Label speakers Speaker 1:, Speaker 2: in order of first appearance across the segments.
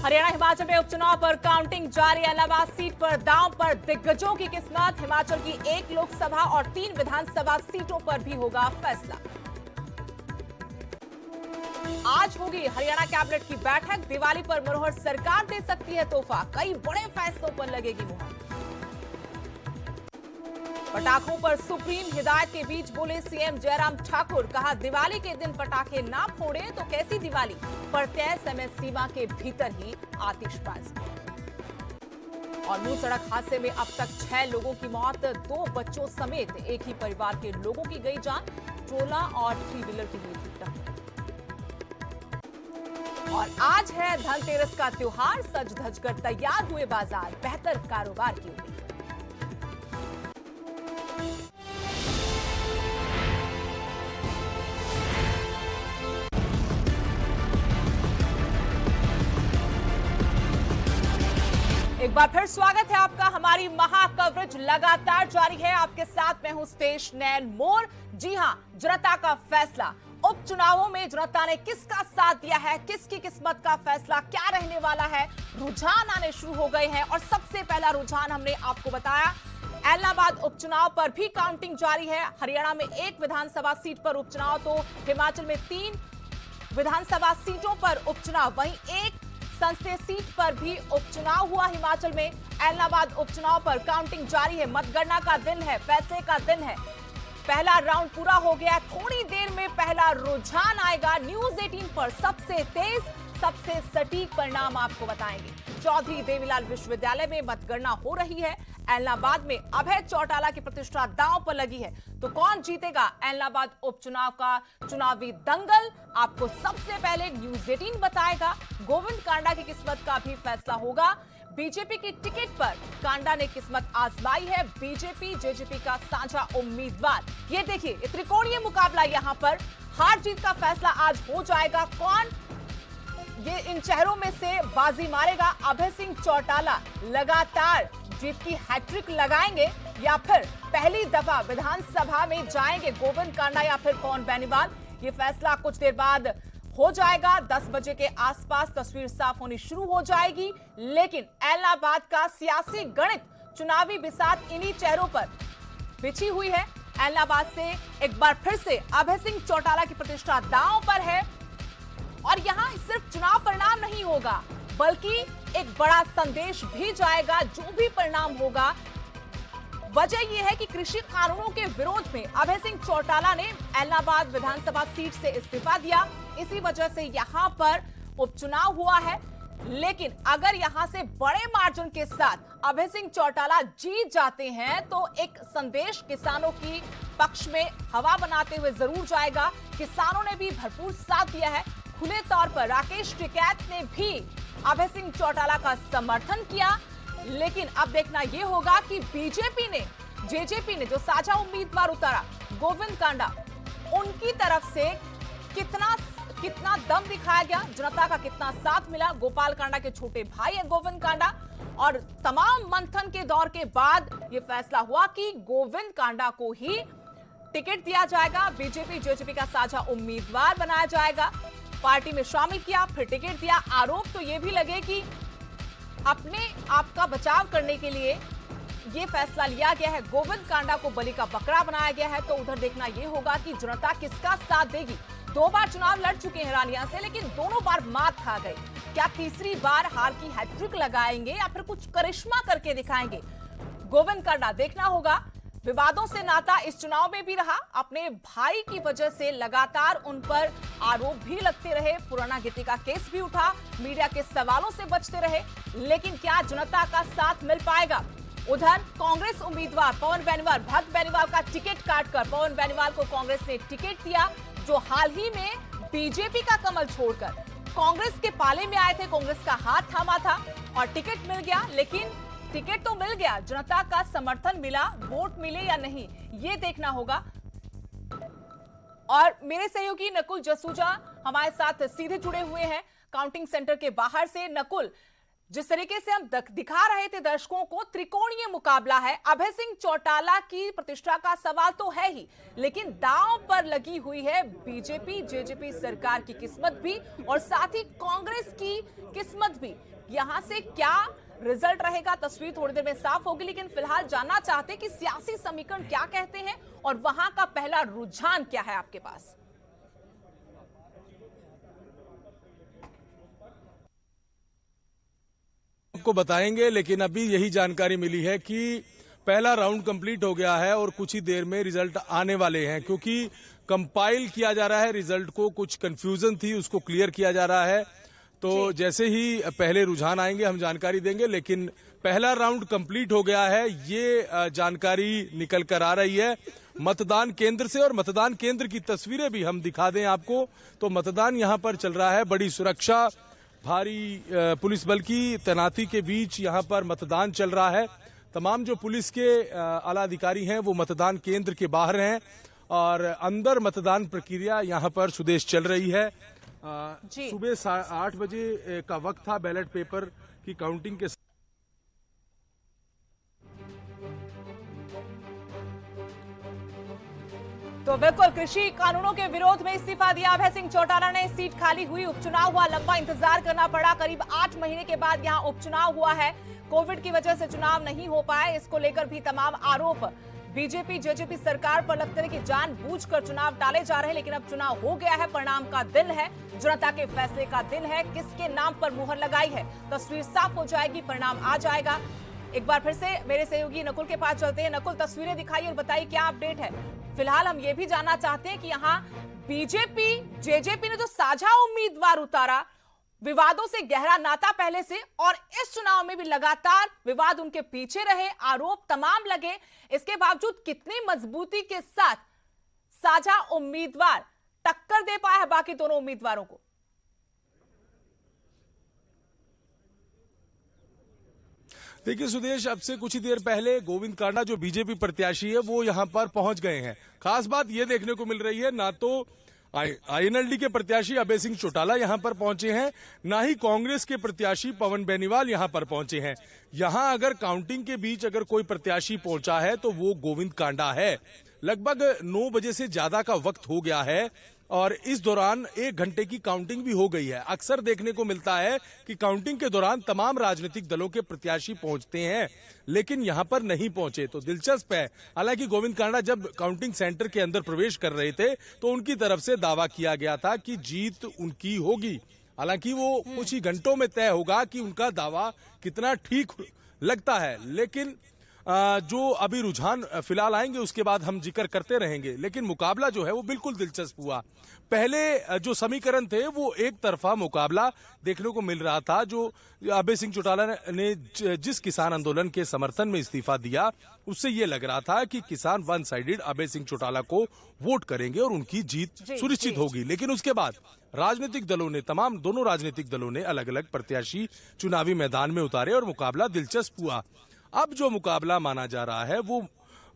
Speaker 1: हरियाणा हिमाचल में उपचुनाव पर काउंटिंग जारी। इलाहाबाद सीट पर दांव पर दिग्गजों की किस्मत। हिमाचल की 1 लोकसभा और 3 विधानसभा सीटों पर भी होगा फैसला। आज होगी हरियाणा कैबिनेट की बैठक। दिवाली पर मनोहर सरकार दे सकती है तोहफा। कई बड़े फैसलों पर लगेगी मुहर। पटाखों पर सुप्रीम हिदायत के बीच बोले सीएम जयराम ठाकुर। कहा, दिवाली के दिन पटाखे ना फोड़े तो कैसी दिवाली, पर तय समय सीमा के भीतर ही आतिशबाजी। और मुंह सड़क हादसे में अब तक 6 लोगों की मौत, 2 बच्चों समेत एक ही परिवार के लोगों की गई जान। ट्रोला और 3 व्हीलर की हुई थी टक्कर। और आज है धनतेरस का त्योहार। सज धज कर तैयार हुए बाजार, बेहतर कारोबार की उम्मीद। एक बार फिर स्वागत है आपका। हमारी महा कवरेज लगातार जारी है। आपके साथ मैं हूं स्टेश नैन मोर। जी हां, जनता का फैसला। उपचुनावों में जनता ने किसका साथ दिया है, किसकी किस्मत का फैसला क्या रहने वाला है, रुझान आने शुरू हो गए हैं। और सबसे पहला रुझान हमने आपको बताया, इलाहाबाद उपचुनाव पर भी काउंटिंग जारी है। हरियाणा में 1 विधानसभा सीट पर उपचुनाव, तो हिमाचल में 3 विधानसभा सीटों पर उपचुनाव, वहीं 1 संसदीय सीट पर भी उपचुनाव हुआ हिमाचल में। इलाहाबाद उपचुनाव पर काउंटिंग जारी है। मतगणना का दिन है, फैसले का दिन है। पहला राउंड पूरा हो गया। थोड़ी देर में पहला रुझान आएगा। न्यूज़ 18 पर सबसे तेज, सबसे सटीक परिणाम आपको बताएंगे। चौधरी देवीलाल विश्वविद्यालय में मतगणना हो रही है। इलाहाबाद में अभय चौटाला की प्रतिष्ठा दांव पर लगी है। तो कौन जीतेगा इलाहाबाद उपचुनाव का चुनावी दंगल, आपको सबसे पहले न्यूज़ 18 बताएगा। गोविंद कांडा की किस्मत का भी फैसला होगा। बीजेपी की टिकट पर कांडा ने किस्मत आजमाई है। बीजेपी जेजेपी का साझा उम्मीदवार। ये देखिए, त्रिकोणीय मुकाबला। यहां पर हार जीत का फैसला आज हो जाएगा। कौन ये इन चेहरों में से बाजी मारेगा? अभय सिंह चौटाला लगातार जीत की हैट्रिक लगाएंगे या फिर पहली दफा विधानसभा में जाएंगे गोविंद कांडा या फिर पवन बेनीवाल? ये फैसला कुछ देर बाद हो जाएगा। 10 बजे के आसपास तस्वीर साफ होनी शुरू हो जाएगी। लेकिन इलाहाबाद का सियासी गणित, चुनावी बिसात इन्हीं चेहरों पर बिछी हुई है। इलाहाबाद से एक बार फिर से अभय सिंह चौटाला की प्रतिष्ठा दांव पर है। और यहां सिर्फ चुनाव परिणाम नहीं होगा, बल्कि एक बड़ा संदेश भी जाएगा। जो भी परिणाम होगा, वजह यह है कि कृषि कानूनों के विरोध में अभय सिंह चौटाला ने इलाहाबाद विधानसभा सीट से इस्तीफा दिया। इसी वजह से यहां पर उपचुनाव हुआ है। लेकिन अगर यहां से बड़े मार्जिन के साथ अभय सिंह चौटाला जीत जाते हैं, तो एक संदेश किसानों की पक्ष में हवा बनाते हुए जरूर जाएगा। किसानों ने भी भरपूर साथ दिया है। खुले तौर पर राकेश टिकैत ने भी अभय सिंह चौटाला का समर्थन किया। लेकिन अब देखना यह होगा कि बीजेपी ने, जेजेपी ने जो साझा उम्मीदवार उतारा गोविंद कांडा, उनकी तरफ से कितना दम दिखाया गया, जनता का कितना साथ मिला। गोपाल कांडा के छोटे भाई है गोविंद कांडा। और तमाम मंथन के दौर के बाद यह फैसला हुआ कि गोविंद कांडा को ही टिकट दिया जाएगा, बीजेपी जेजेपी का साझा उम्मीदवार बनाया जाएगा। पार्टी में शामिल किया, फिर टिकट दिया। आरोप तो यह भी लगे कि अपने आप का बचाव करने के लिए यह फैसला लिया गया है। गोविंद कांडा को बलि का बकरा बनाया गया है। तो उधर देखना यह होगा कि जनता किसका साथ देगी। 2 बार चुनाव लड़ चुके हैं रानिया से, लेकिन दोनों बार मात खा गए। क्या तीसरी बार हार की हैट्रिक लगाएंगे या फिर कुछ करिश्मा करके दिखाएंगे गोविंद कांडा? देखना होगा। विवादों से नाता इस चुनाव में भी रहा। अपने भाई की वजह से लगातार उन पर आरोप भी लगते रहे। पुराना गिट्टी का केस भी उठा, मीडिया के सवालों से बचते रहे। लेकिन क्या जनता का साथ मिल पाएगा? उधर कांग्रेस उम्मीदवार पवन बेनीवाल, भक्त बेनीवाल का टिकट काटकर पवन बेनीवाल को कांग्रेस ने टिकट दिया, जो हाल ही में बीजेपी का कमल छोड़कर कांग्रेस के पाले में आए थे। कांग्रेस का हाथ थामा था और टिकट मिल गया। लेकिन टिकट तो मिल गया, जनता का समर्थन मिला, वोट मिले या नहीं, ये देखना होगा। और मेरे सहयोगी नकुल जसूजा हमारे साथ सीधे जुड़े हुए हैं काउंटिंग सेंटर के बाहर से। नकुल, जिस तरीके से हम दिखा रहे थे दर्शकों को, त्रिकोणीय मुकाबला है। अभय सिंह चौटाला की प्रतिष्ठा का सवाल तो है ही, लेकिन दांव पर लगी हुई है बीजेपी जेजेपी सरकार की किस्मत भी और साथ ही कांग्रेस की किस्मत भी। यहां से क्या रिजल्ट रहेगा, तस्वीर थोड़ी देर में साफ होगी, लेकिन फिलहाल जानना चाहते हैं कि सियासी समीकरण क्या कहते हैं और वहां का पहला रुझान क्या है आपके पास।
Speaker 2: आपको बताएंगे, लेकिन अभी यही जानकारी मिली है कि पहला राउंड कंप्लीट हो गया है और कुछ ही देर में रिजल्ट आने वाले हैं, क्योंकि कंपाइल किया जा रहा है रिजल्ट को। कुछ कंफ्यूजन थी, उसको क्लियर किया जा रहा है। तो जैसे ही पहले रुझान आएंगे हम जानकारी देंगे, लेकिन पहला राउंड कंप्लीट हो गया है, ये जानकारी निकल कर आ रही है मतदान केंद्र से। और मतदान केंद्र की तस्वीरें भी हम दिखा दें आपको। तो मतदान यहां पर चल रहा है, बड़ी सुरक्षा, भारी पुलिस बल की तैनाती के बीच यहां पर मतदान चल रहा है। तमाम जो पुलिस के आला अधिकारी हैं वो मतदान केंद्र के बाहर हैं और अंदर मतदान प्रक्रिया यहां पर सुदेश चल रही है। सुबह 8 बजे का वक्त था बैलेट पेपर की काउंटिंग के।
Speaker 1: तो बिल्कुल कृषि कानूनों के विरोध में इस्तीफा दिया अभय सिंह चौटाला ने। सीट खाली हुई, उपचुनाव हुआ, लंबा इंतजार करना पड़ा। करीब 8 महीने के बाद यहां उपचुनाव हुआ है। कोविड की वजह से चुनाव नहीं हो पाए, इसको लेकर भी तमाम आरोप बीजेपी जेजेपी सरकार पर लगते हैं कि जानबूझकर चुनाव टाले जा रहे हैं। लेकिन अब चुनाव हो गया है, परिणाम का दिन है, जनता के फैसले का दिन है। किसके नाम पर मुहर लगाई है, तस्वीर साफ हो जाएगी, परिणाम आ जाएगा। एक बार फिर से मेरे सहयोगी नकुल के पास चलते हैं। नकुल, तस्वीरें दिखाइए और बताइए क्या अपडेट है। फिलहाल हम ये भी जानना चाहते हैं कि यहाँ बीजेपी जेजेपी ने जो साझा उम्मीदवार उतारा, विवादों से गहरा नाता पहले से, और इस चुनाव में भी लगातार विवाद उनके पीछे रहे, आरोप तमाम लगे, इसके बावजूद कितनी मजबूती के साथ साझा उम्मीदवार टक्कर दे पाया है बाकी दोनों उम्मीदवारों को।
Speaker 2: देखिए सुदेश, अब से कुछ ही देर पहले गोविंद कांडा जो बीजेपी प्रत्याशी है वो यहां पर पहुंच गए हैं। खास बात यह देखने को मिल रही है, ना तो आईएनएलडी के प्रत्याशी अभय सिंह चौटाला यहां पर पहुंचे हैं, ना ही कांग्रेस के प्रत्याशी पवन बेनीवाल यहां पर पहुंचे हैं। यहां अगर काउंटिंग के बीच अगर कोई प्रत्याशी पहुंचा है तो वो गोविंद कांडा है। लगभग 9 बजे से ज्यादा का वक्त हो गया है और इस दौरान 1 घंटे की काउंटिंग भी हो गई है। अक्सर देखने को मिलता है कि काउंटिंग के दौरान तमाम राजनीतिक दलों के प्रत्याशी पहुंचते हैं, लेकिन यहां पर नहीं पहुंचे। तो दिलचस्प है, हालांकि गोविंद कांडा जब काउंटिंग सेंटर के अंदर प्रवेश कर रहे थे तो उनकी तरफ से दावा किया गया था कि जीत उनकी होगी। हालांकि वो कुछ ही घंटों में तय होगा कि उनका दावा कितना ठीक लगता है। लेकिन जो अभी रुझान फिलहाल आएंगे उसके बाद हम जिक्र करते रहेंगे। लेकिन मुकाबला जो है वो बिल्कुल दिलचस्प हुआ। पहले जो समीकरण थे वो एक तरफा मुकाबला देखने को मिल रहा था। जो अभय सिंह चौटाला ने जिस किसान आंदोलन के समर्थन में इस्तीफा दिया, उससे ये लग रहा था कि किसान वन साइडेड अभय सिंह चौटाला को वोट करेंगे और उनकी जीत सुनिश्चित होगी। लेकिन उसके बाद राजनीतिक दलों ने, दोनों राजनीतिक दलों ने अलग अलग प्रत्याशी चुनावी मैदान में उतारे और मुकाबला दिलचस्प हुआ। अब जो मुकाबला माना जा रहा है वो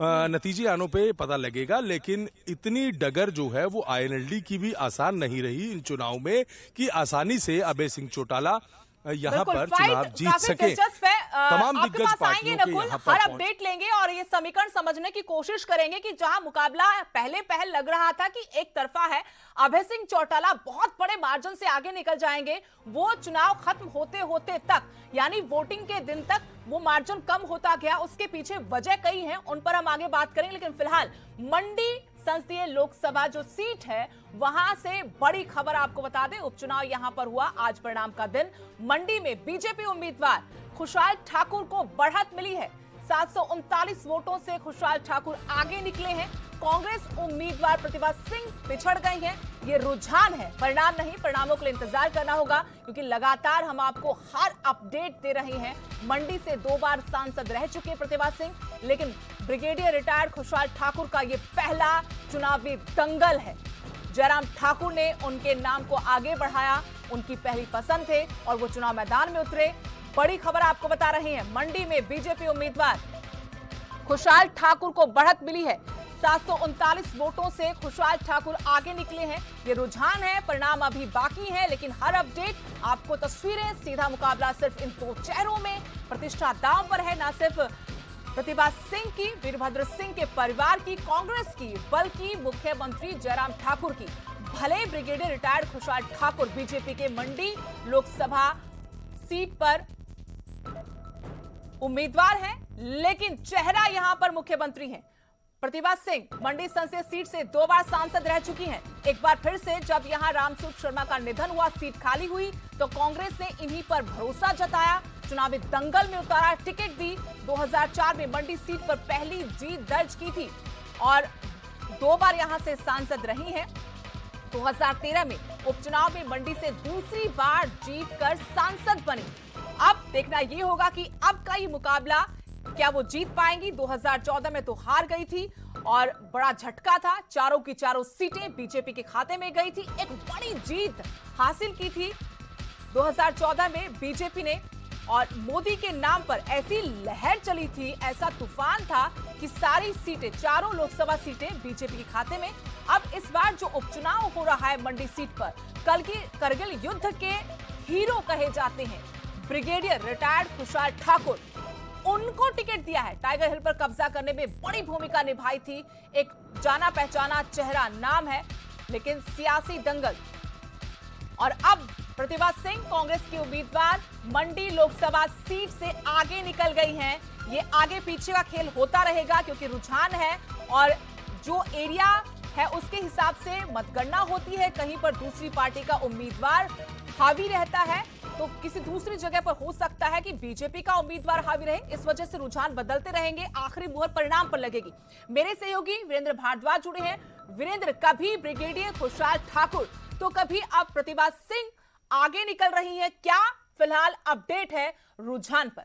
Speaker 2: नतीजे आने पे पता लगेगा, लेकिन इतनी डगर जो है वो आईएनएलडी की भी आसान नहीं रही इन चुनाव में कि आसानी से अभय सिंह चौटाला यहाँ पर चुनाव जीत सके। तमाम दिग्गज पार्टियों के यहाँ पर
Speaker 1: हर अपडेट लेंगे और ये समीकरण समझने की कोशिश करेंगे कि जहां मुकाबला पहले लग रहा था कि एक तरफा है, अभय सिंह चौटाला बहुत बड़े मार्जिन से आगे निकल जाएंगे, वो चुनाव खत्म होते होते तक, यानी वोटिंग के दिन तक वो मार्जिन कम होता गया। उसके पीछे वजह कई हैं, उन पर हम आगे बात करेंगे। लेकिन फिलहाल मंडी संसदीय लोकसभा जो सीट है वहां से बड़ी खबर आपको बता दें, उपचुनाव यहां पर हुआ, आज परिणाम का दिन। मंडी में बीजेपी उम्मीदवार खुशहाल ठाकुर को बढ़त मिली है। 739 वोटों से खुशहाल ठाकुर आगे निकले हैं। कांग्रेस उम्मीदवार प्रतिभा सिंह पिछड़ गई हैं। ये रुझान है, परिणाम नहीं। परिणामों के लिए इंतजार करना होगा, क्योंकि लगातार हम आपको हर अपडेट दे रहे हैं। मंडी से 2 बार सांसद रह चुके प्रतिभा सिंह, लेकिन ब्रिगेडियर रिटायर्ड खुशहाल ठाकुर का ये पहला चुनावी दंगल है। जयराम ठाकुर ने उनके नाम को आगे बढ़ाया, उनकी पहली पसंद थे और वो चुनाव मैदान में उतरे। बड़ी खबर आपको बता रहे हैं, मंडी में बीजेपी उम्मीदवार खुशहाल ठाकुर को बढ़त मिली है। 739 वोटों से खुशहाल ठाकुर आगे निकले हैं। ये रुझान है, परिणाम अभी बाकी है, लेकिन हर अपडेट आपको तस्वीरें, सीधा मुकाबला सिर्फ इन दो चेहरों में, प्रतिष्ठा दांव पर है, न सिर्फ प्रतिभा सिंह की, वीरभद्र सिंह के परिवार की, कांग्रेस की, बल्कि मुख्यमंत्री जयराम ठाकुर की। भले ब्रिगेडियर रिटायर्ड खुशहाल ठाकुर बीजेपी के मंडी लोकसभा सीट पर उम्मीदवार हैं, लेकिन चेहरा यहां पर मुख्यमंत्री हैं। प्रतिभा सिंह मंडी संसदीय सीट से 2 बार सांसद रह चुकी हैं। एक बार फिर से जब यहां रामस्वरूप शर्मा का निधन हुआ, सीट खाली हुई, तो कांग्रेस ने इन्हीं पर भरोसा जताया, चुनावी दंगल में उतारा, टिकट दी। 2004 में मंडी सीट पर पहली जीत दर्ज की थी और 2 बार यहां से सांसद रही हैं। 2013 में उपचुनाव में मंडी से दूसरी बार जीतकर सांसद बनी। अब देखना यह होगा कि अब का ये मुकाबला क्या वो जीत पाएंगी। 2014 में तो हार गई थी और बड़ा झटका था, चारों की चारों सीटें बीजेपी के खाते में गई थी। एक बड़ी जीत हासिल की थी 2014 में बीजेपी ने, और मोदी के नाम पर ऐसी लहर चली थी, ऐसा तूफान था कि सारी सीटें, चारों लोकसभा सीटें बीजेपी के खाते में। अब इस बार जो उपचुनाव हो रहा है मंडी सीट पर, कल की करगिल युद्ध के हीरो कहे जाते हैं ब्रिगेडियर रिटायर्ड खुशहाल ठाकुर, उनको टिकट दिया है। टाइगर हिल पर कब्जा करने में बड़ी भूमिका निभाई थी, एक जाना पहचाना चेहरा, नाम है, लेकिन सियासी दंगल। और अब प्रतिभा सिंह कांग्रेस की उम्मीदवार मंडी लोकसभा सीट से आगे निकल गई हैं। ये आगे पीछे का खेल होता रहेगा क्योंकि रुझान है और जो एरिया है उसके हिसाब से मतगणना होती है। कहीं पर दूसरी पार्टी का उम्मीदवार हावी रहता है तो किसी दूसरी जगह पर हो सकता है कि बीजेपी का उम्मीदवार हावी रहे। इस वजह से रुझान बदलते रहेंगे, आखिरी मुहर परिणाम पर लगेगी। मेरे सहयोगी वीरेंद्र भारद्वाज जुड़े हैं। वीरेंद्र, कभी ब्रिगेडियर खुशहाल ठाकुर तो कभी अब प्रतिभा सिंह आगे निकल रही है, क्या फिलहाल अपडेट है रुझान पर?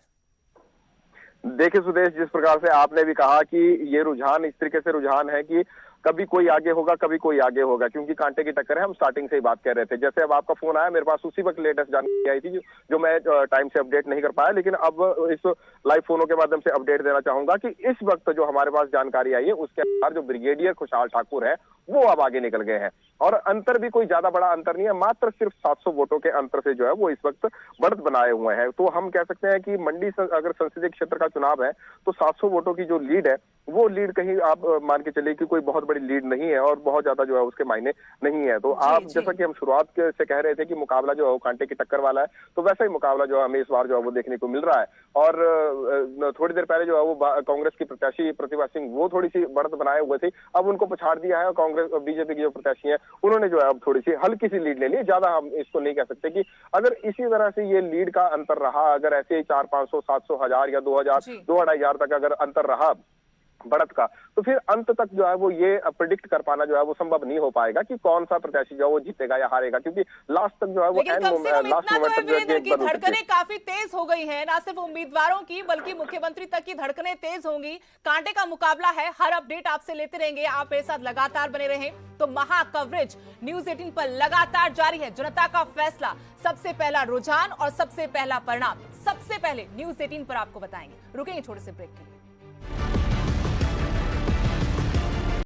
Speaker 3: देखिए सुदेश, जिस प्रकार से आपने भी कहा कि ये रुझान इस तरीके से रुझान है कि कभी कोई आगे होगा, कभी कोई आगे होगा, क्योंकि कांटे की टक्कर है। हम स्टार्टिंग से ही बात कर रहे थे। जैसे अब आपका फोन आया, मेरे पास उसी वक्त लेटेस्ट जानकारी आई थी जो मैं टाइम से अपडेट नहीं कर पाया, लेकिन अब इस लाइव फोनों के माध्यम से अपडेट देना चाहूंगा कि इस वक्त जो हमारे पास जानकारी आई है उसके अनुसार जो ब्रिगेडियर खुशहाल ठाकुर है वो अब आगे निकल गए हैं। और अंतर भी कोई ज्यादा बड़ा अंतर नहीं है, मात्र सिर्फ 700 वोटों के अंतर से जो है वो इस वक्त बढ़त बनाए हुए हैं। तो हम कह सकते हैं कि मंडी अगर संसदीय क्षेत्र का चुनाव है तो 700 वोटों की जो लीड है वो लीड कहीं आप मान के चलिए कि कोई बहुत बड़ी लीड नहीं है और बहुत ज्यादा जो है उसके मायने नहीं है। तो आप जैसा कि हम शुरुआत से कह रहे थे कि मुकाबला जो है वो कांटे की टक्कर वाला है, तो वैसा ही मुकाबला जो है हमें इस बार जो है वो देखने को मिल रहा है। और थोड़ी देर पहले जो है वो कांग्रेस की प्रत्याशी प्रतिभा सिंह वो थोड़ी सी बढ़त बनाए हुए थे, अब उनको पछाड़ दिया है और कांग्रेस बीजेपी की जो प्रत्याशी है उन्होंने जो है अब थोड़ी सी हल्की सी लीड ले ली। ज्यादा हम इसको नहीं कह सकते कि अगर इसी तरह से ये लीड का अंतर रहा, अगर ऐसे ही 400-500, 700, 1000 या 2000, 2500 तक अगर अंतर रहा बढ़त का, तो फिर अंत तक जो है वो ये प्रिडिक्ट कर पाना जो है वो संभव नहीं हो पाएगा कि कौन सा प्रत्याशी जो है वो जीतेगा या हारेगा, क्योंकि लास्ट तक जो है वो लास्ट मोमेंट तक
Speaker 1: की धड़कनें काफी तेज हो गई हैं, ना सिर्फ उम्मीदवारों की बल्कि मुख्यमंत्री तक की धड़कनें तेज होंगी। कांटे का मुकाबला है, हर अपडेट आपसे लेते रहेंगे, आप मेरे साथ लगातार बने रहें। तो महा कवरेज न्यूज 18 पर लगातार जारी है। जनता का फैसला, सबसे पहला रुझान और सबसे पहला परिणाम सबसे पहले न्यूज 18 पर आपको बताएंगे। रुकेंगे छोटे से ब्रेक के लिए।